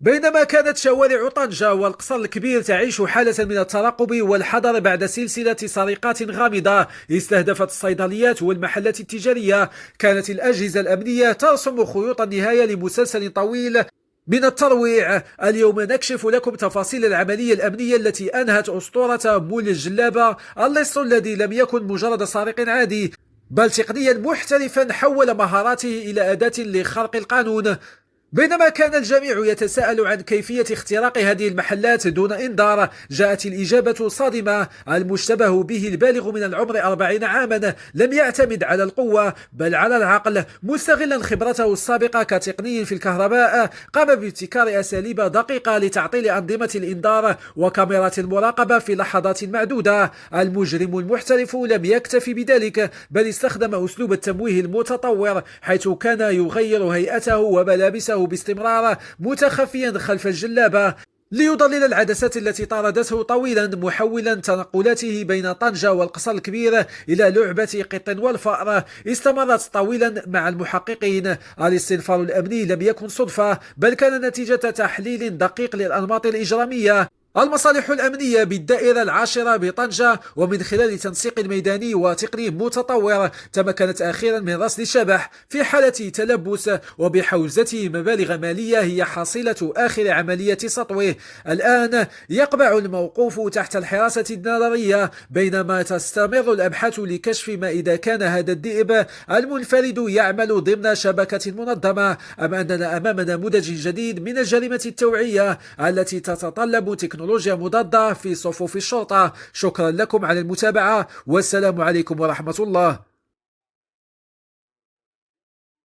بينما كانت شوارع طنجة والقصر الكبير تعيش حالة من الترقب والحذر بعد سلسلة سرقات غامضة استهدفت الصيدليات والمحلات التجارية، كانت الأجهزة الأمنية ترسم خيوط النهاية لمسلسل طويل من الترويع. اليوم نكشف لكم تفاصيل العملية الأمنية التي أنهت أسطورة مول الجلابة، اللص الذي لم يكن مجرد سارق عادي بل تقنيا محترفا حول مهاراته إلى أداة لخرق القانون. بينما كان الجميع يتساءل عن كيفية اختراق هذه المحلات دون إنذار، جاءت الإجابة صادمة. المشتبه به البالغ من العمر 40 عاما لم يعتمد على القوة بل على العقل، مستغلا خبرته السابقة كتقني في الكهرباء قام بابتكار أساليب دقيقة لتعطيل أنظمة الإنذار وكاميرات المراقبة في لحظات معدودة. المجرم المحترف لم يكتفي بذلك بل استخدم أسلوب التمويه المتطور، حيث كان يغير هيئته وملابسه باستمرار متخفيا خلف الجلابة ليضلل العدسات التي طاردته طويلا، محولا تنقلاته بين طنجة والقصر الكبير إلى لعبة قط والفأر استمرت طويلا مع المحققين. الاستنفار الأمني لم يكن صدفة بل كان نتيجة تحليل دقيق للأنماط الإجرامية. المصالح الأمنية بالدائرة العاشرة بطنجة ومن خلال تنسيق ميداني وتقني متطور تمكنت أخيرا من رصد الشبح في حالة تلبس وبحوزته مبالغ مالية هي حصيلة آخر عملية سطوه. الآن يقبع الموقوف تحت الحراسة النظرية بينما تستمر الأبحاث لكشف ما إذا كان هذا الذئب المنفرد يعمل ضمن شبكة منظمة أم أننا أمام نموذج جديد من الجريمة التوعية التي تتطلب تكنولوجيا مضادة في صفوف الشرطة. شكرا لكم على المتابعة والسلام عليكم ورحمة الله.